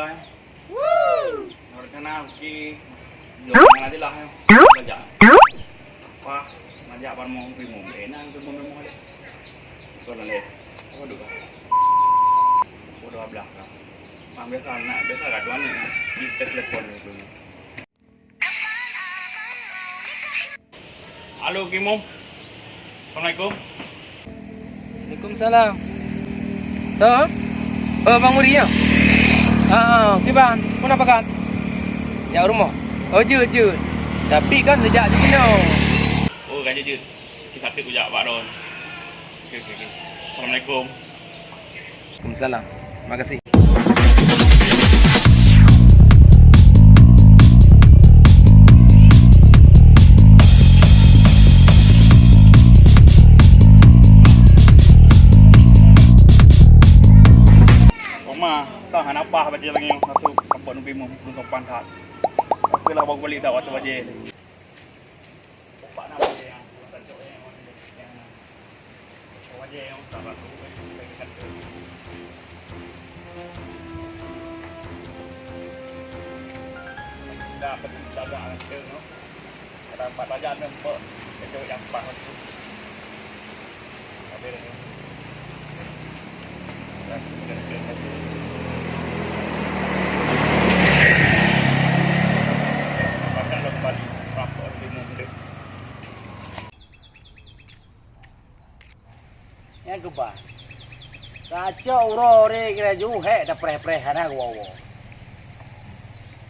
cái rồi cái nào ki dùng cái này lah kerja apa ngajak pan mau pergi mau enak tu mau mau deh tu lah leh apa dulu udah belakang biasa nak biasa kat tuan ni di telepon itu halo Kimum Assalamualaikum Waalaikumsalam. Dah? Bang Muri ya? Kiban, kenapa kan? Ya rumah. Oh, jut. Tapi kan sejak sini. oh kan jut. Kita tak kujak Pak Don. Okey. Assalamualaikum. Waalaikumsalam. Terima kasih. Sah apa baca lagi yang satu kampung nubi untuk pantat. Aku lah bawa balik dah waktu baca. Pak nak baca yang tajuk yang baca yang sahabat tu bagi kata. Dah pergi jaga ada no. Ada empat baca nampak tajuk yang empat waktu. Ada ni. Yang kebal. Kacau rore kira ju dah preh hana gua.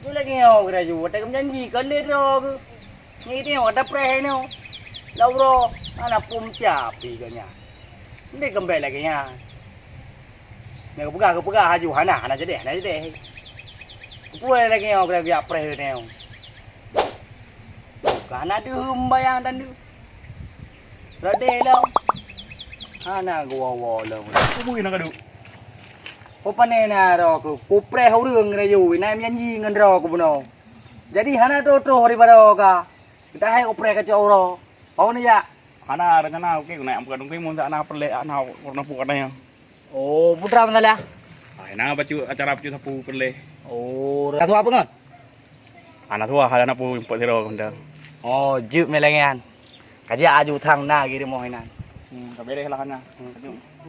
Ju lagi ngau kira ju tak janji kali ro ke. Ni dia ada preh ni. Lauro ana pum capi kanya. Ni kembali lagi nya. Ni kepegah haju hana jadi. Puai lagi ngau kira biar preh ni. Kana tu bayang dan tu. Rade lo. Hana gua lo. Mui nak adu. Apa ni na ro ku kupre hurung na yu na nyanyi ngan ro ku buno. Jadi hana to hari baro ka. Kita hai kupre ka ro. Pau ni ya. Hana rencana okey nak amkan dungki mun sana perle ana warna pu katanya. Oh, putra mandala. Ai na bacu acara bacu sapu perle. Oh, katu apa ngon? Ana tua hana pu import zero kanda. Oh, juk melengan. Kaja aju thang na giri mo hinan. Kabeh lah kana.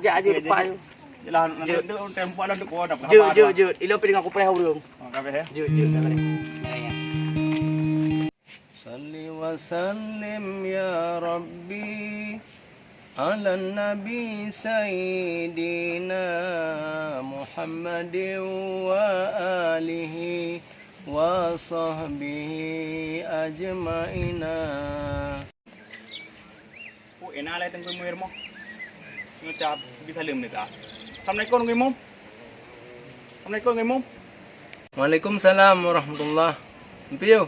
Ja aju depan aju. Jelah nanti tempo ada ko ada. Juk. Ilo pi dengan kupre hurung. Kabeh. Juk kabeh. Salli wa sallim ya Rabbi ala nabi sayyidina Muhammadin wa alihi wa sahbihi ajma'ina. Enak lah tengku muir mo. Ngucap bisa lim ni tak. Assalamualaikum ngimum. Assalamualaikum ngimum. Waalaikumsalam warahmatullah. Piyo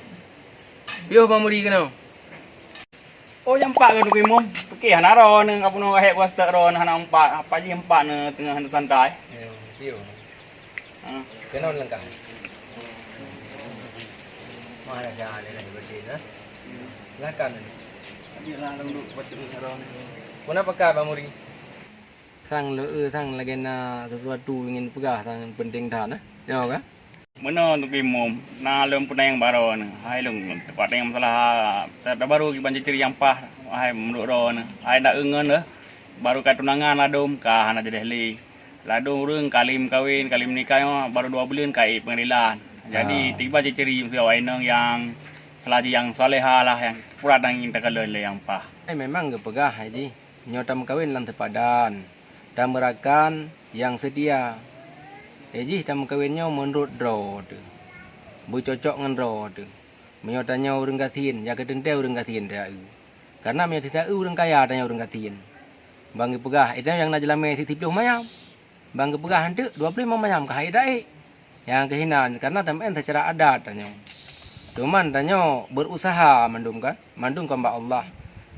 Bang Muri kenau? Oh yang empat kan ngimum. Okey hana ro nang kapuno hek was tak ro hana empat. Apa je empat ne tengah hana santai. Piyo. Kenau langkah. Mana jalan ni bersih nah. Silakan. Jelah duduk baca ro. Kenapa kah Bang Muri? Sang sang legenda sesuatu ingin pegah sang penting dah ya kan? Mana untuk ngimum. Na lem pun yang baru ne. Hai lung tempat yang masalah tak baru banjir ciri yang pah. Hai menurut ro ne. Hai nak engen ne. Baru kat tunangan ladum kah hana jadi li. Ladum urang kalim kawin, kalim nikah baru 2 bulan kai pengadilan. Jadi tiba ciri mesti awak yang selagi yang soleha lah yang pura dan ingin terkalon yang pah. Memang ke pegah haji. Nyotam kawin lan tepadan. Dan merakan yang sedia. Haji tam kawinnya menurut draw tu. Bu cocok ngan draw tu. Menyotanya urang katin, ya kedente urang katin dah. Karena menyot tidak urang kaya tanya urang katin. Bang pegah itu yang nak jelame si 30 mayam. Bang pegah hantu 25 mayam ka haidai. Yang kehinan karena tamen secara adat tanya. Cuman tanya berusaha mandum kan? Mandum ke Allah.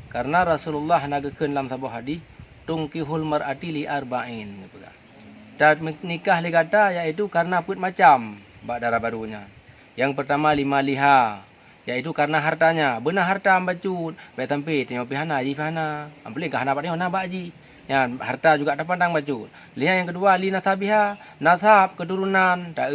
Karena Rasulullah nagakeun dalam sebuah hadis, tungkihul mar'ati li arba'in gitu kan. Dan nikah li kata yaitu karena put macam bak darah barunya. Yang pertama 5 liha, yaitu karena hartanya. Benar harta ambacut, baik tampi tengok pihana ji pihana. Ampli ka hana patnya hana baji. Ya, harta juga tak pandang baju. Lihat yang kedua, li nasabiha, nasab keturunan, tak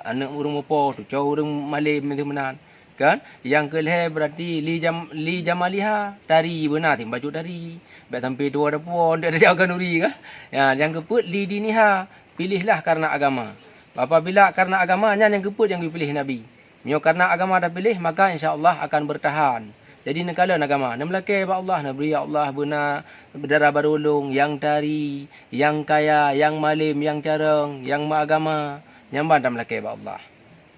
anak urang apa tu, cau urang malim itu menan. Kan? Yang kelih berarti li jamaliha, dari benar tim baju dari. Baik sampai dua ada puan, dia ada jaga nuri kan? Ya, yang keput li diniha, pilihlah karena agama. Apabila karena agamanya yang keput yang dipilih Nabi. Mio karena agama dah pilih, maka insya-Allah akan bertahan. Jadi nekala agama, nak melaki ba Allah, nak beri Allah benar berdarah barulung, yang tari, yang kaya, yang malim, yang careng, yang agama, yang bandam melaki ba Allah.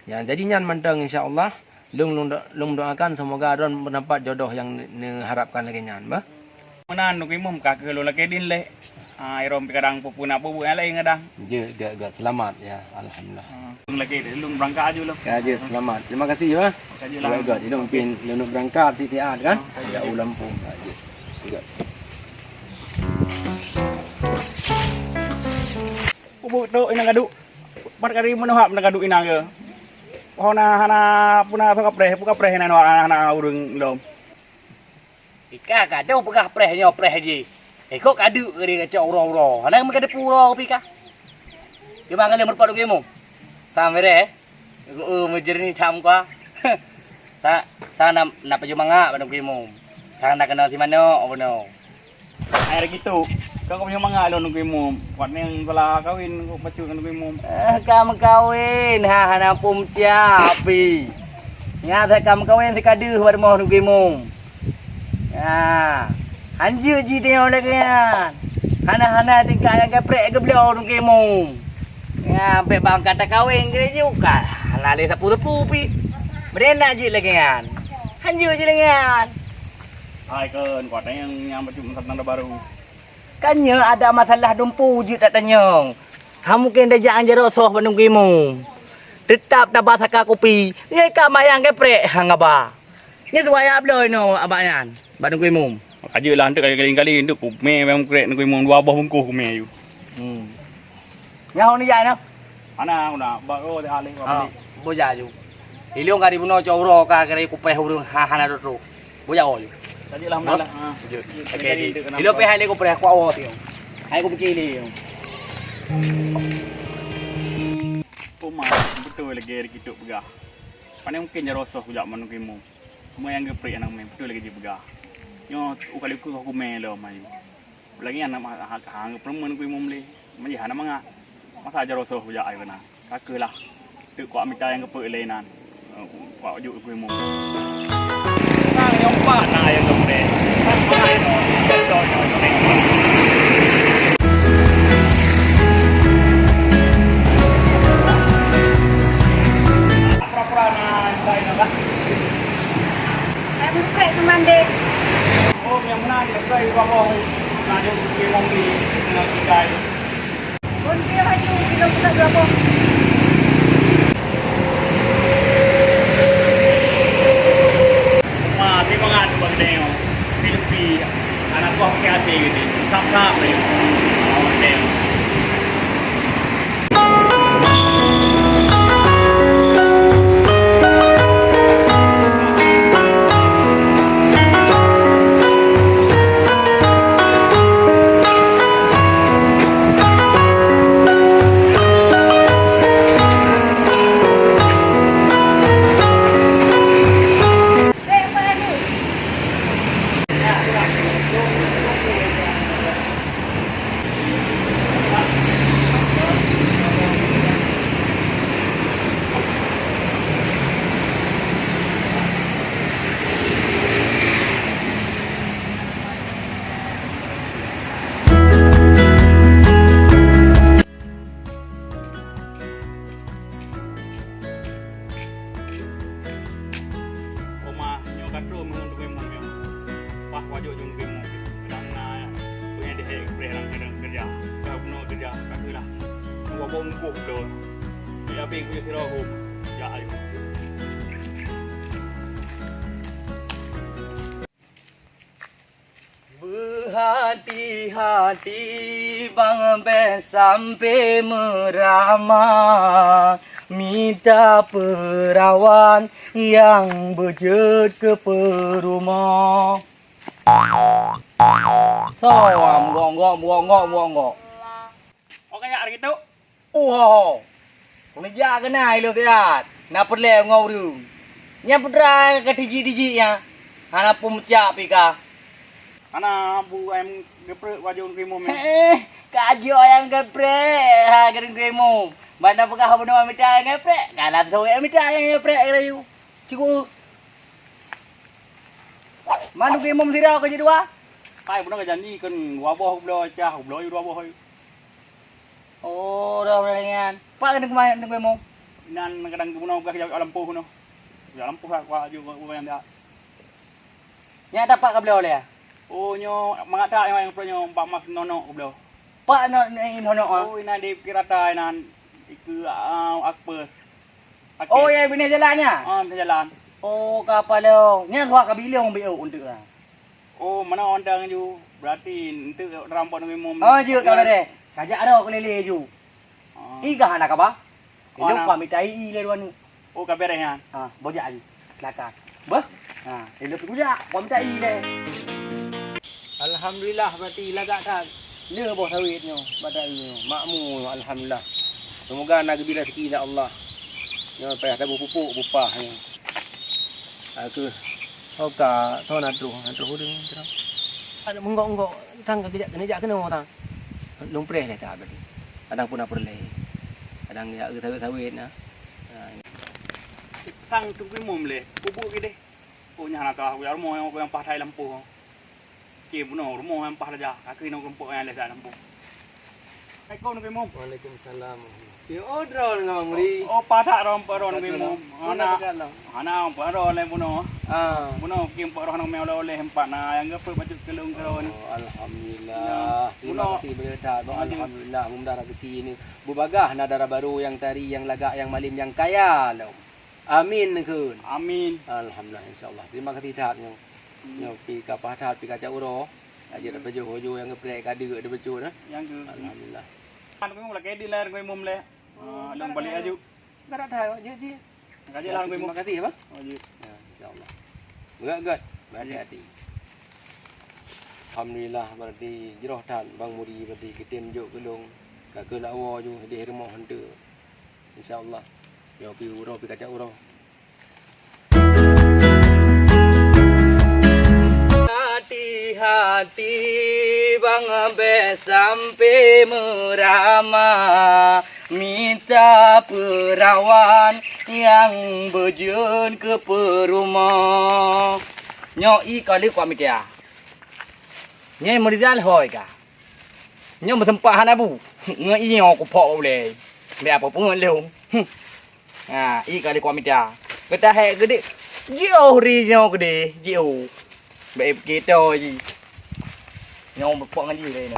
Ya, jadi nyan mantang insya-Allah, lung doakan semoga adon mendapat jodoh yang harapkan lagi nyan, bah. Menan nuk imum ka ke lo laki din le. Irom kadang pupuna pupu yang lain kadang. Je, agak selamat ya, alhamdulillah. Lung laki lung berangkat aja lo. Ya, je, selamat. Terima kasih ya. Kaji lah. Agak hidung pin lunuk berangkat titian kan? Ya Lampung aja. Agak. Pupu tu ina gadu. Pat kari menuhap na gadu ina ke. Hana puna puka preh na hana urung dom. Ika kadang pegah prehnya preh je. Kok kadu ke dia kacau orang-orang. Hana mereka ada pura pika. Dia mangan yang berpadu kemo. Tam mere. Mejer ni tam kwa. Ta nak paju manga pada kemo. Ta nak kenal si mana apa no. Air gitu. Kau punya manga lo nunggu imum. Kuat yang telah kawin kau bacu nunggu imum. Kamu kawin hana pum tiapi. Nyata kamu kawin si kadu pada mau nunggu kemo. Ya. Anjir ji tengok lagi kan. Hana tingkah yang geprek ke beliau nung kemo. Ya, sampai bang kata kawin ke juga. Lali sapu-sapu pi. Berenak ji lagi kan. Anjir ji lagi kan. Hai kan, kuat yang bacu tentang baru. Kannya ada masalah dumpu je tak tanya. Kamu mungkin dah jangan jerok soh bandung kemo. Tetap dapat saka kopi. Ni ka mayang geprek hang apa. Ni tu ayah bloy no abakan. Bandung kemo. Kaji lah untuk kali-kali untuk kume memang krek nunggu imum dua buah bungkus kume you. Yang ni jai no. Ana una baru dah alih Ah, boja ju. Iliong kari buno cawro ka kari kupeh urung hana dotro. Boja o ju. Kaji lah malah. Okey. Iliong pe hai le kupeh ku awo tio. Hai ku pikir Puma betul lagi kita pegah. Pandai mungkin jarosoh kujak menunggu imum. Semua yang geprek anak main betul lagi pegah. Yo ukali ku aku melo mai. Lagi anak hang perempuan ku imum le. Mai hana manga. Masa aja rosoh ya ai bana. Kakelah. Tu kuat minta yang kepek lainan. Kuat juk ku imum. Nang yang pak na yang kepek. Pas mai no. Pura-pura na dai na ba? Ai bukan teman dek. Oh, yang mana dia kai wahong na dia ku imum ni na kai. Bonti haju kita sudah berapa? Masih mengadu bagdeo. Pilpi anak buah kiasi gitu. Sap-sap ni. Oh, dia. bungkus tu. Dia habis punya sirahum. Ya ayo. Berhati-hati bang sampai meramah, minta perawan yang berjet ke perumah. Sawam gok. Oke ya hari itu. Kung jaga na ilo tiat. Na perle ngau du. Nya pedra ka tiji ya. Hana pumca pika. Ana bu em geprek wajun ki mom. Kajo yang gepre. Ha garing gue mo. Banda pagka habo na mita gepre. Kalat so mita yang gepre rayu. Ciku. Manu gue mom sira ka jidwa. Kai bu no janji kan wabo hublo cha hublo yu wabo hoy. Oh, dah dengan. Pak kena kemana gue mo? Nan kadang buno ka jaw lampu kuno. Ya lampu ka wa ju ko yang dia. Nya dapat ka beliau le. Oh nyo mangata yang pro nyo Pak Mas Nono beliau. Pak no in hono. Oh ina di kirata ina iku akper. Oh ya bini jalannya. Jalan. Oh kapal lo. Nya gua ka bilong beu untuk ah. Oh mana ondang ju berarti itu rampok nang mom. Oh ju kau deh. Kajak ada kelele ju. Iga hana ka ba? Itu pamitai i le duan. Oh kabere ya. Bojak ju. Silakan. Bah. Itu punya pamitai le. Alhamdulillah berarti lagak tak. Dia bos sawitnya, badai Makmur alhamdulillah. Semoga nak bila rezeki dak Allah. Jangan payah ada pupuk bupah ni. Aku oka tahu nak hudung terang. Ada menggok tang kejak kena tang. Lumpreh dah tak berarti. Kadang pun apa leh. Kadang ya sawit nah. Sang tunggu mom le. Bubuk ke deh. Oh nyana ka ya rumah yang patai lampu. Ki buno rumah yang pah aja. Aku nak lampu yang le lampu. Ai kau nak mom. Waalaikumsalam. Ki odrol ngamang muri. Oh patak rompo ron nak mom. Ana paro le buno. Buno kim paro nang meo le hempat na yang gepe baju kelung keron. Alhamdulillah. Terima kasih berkat. Alhamdulillah mudah rezeki ini. Bu bagah nak darah baru yang tari yang lagak yang malim yang kaya lo. Amin kun. Amin. Alhamdulillah insyaallah. Terima kasih tatnya. Nyo pi ka pahat pi ka cauro. Aja dah baju hojo yang geprek ka deuk de becu nah. Yang ke. Alhamdulillah. Kan kau lagi di ler kau mom le. Lang balik aju. Karak dah je. Kaji lang kau mom. Terima kasih ya, Bang. Oh ji. Ya, insyaallah. Good. Berhati-hati. Alhamdulillah berarti jeroh tan bang muri berarti kita menjuk gelung ka ke lawa ju di rumah hente. Insyaallah. Yo pi uro pi kacak uro. Hati-hati bang be sampai merama minta perawan yang berjun ke perumah. Nyoi kali kuat mikia. Nyai meridal hoi ka. Nyai bertempat abu. Ngai nyo ku pok boleh. Be apa pun leu. I kali kuat mikia. Kita hai gede. Jauh ri nyo gede. Jauh. Be kita ji. Nyo pok ngan ji le ni.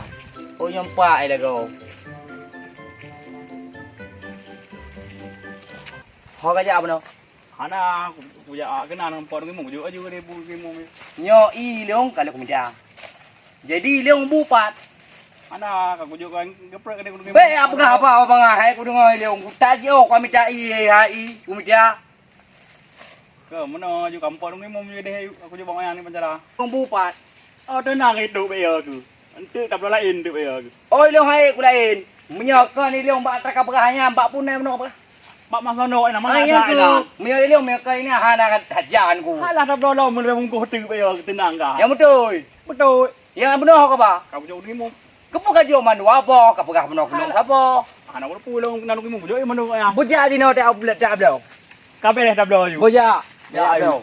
Oh nyo pa ai la go. Ho ka ja apa no? Ana puja kena nang pot ngi mung ju aju ke bu ngi mom. Nyo i leong kali ku mikia. Jadi leong bupat. Ana ka kuju kan geprek ke ngi. Be apa hai ku dengar leong ku taji oh ku mikia i hai ku mikia. Ke mana ju kampot ngi mom ju deh aku ju bang yang ni penjara. Leong bupat. Oh tenang itu bây giờ cứ. Ente tak lain tu bây giờ cứ. Oi leong hai ku lain. Menyaka ni leong bak traka berahnya bak punai meno apa? Pak Mas Nono nama Ai yang tu. Menyaka leong menyaka ini hana hajan ku. Halah tak lo mun mung ko tu bây giờ tenang ka. Yang betul. Betul. Yang benar ka ba? Kau ju ni mom. Kepo ka jo man wa bo ka pegah meno kulung ka bo. Ana ko pulong nanu ki mung ju mano ya. Boja di no tak ablet tak ablo. Kabeh dah blo ju. Boja. Ya ayo.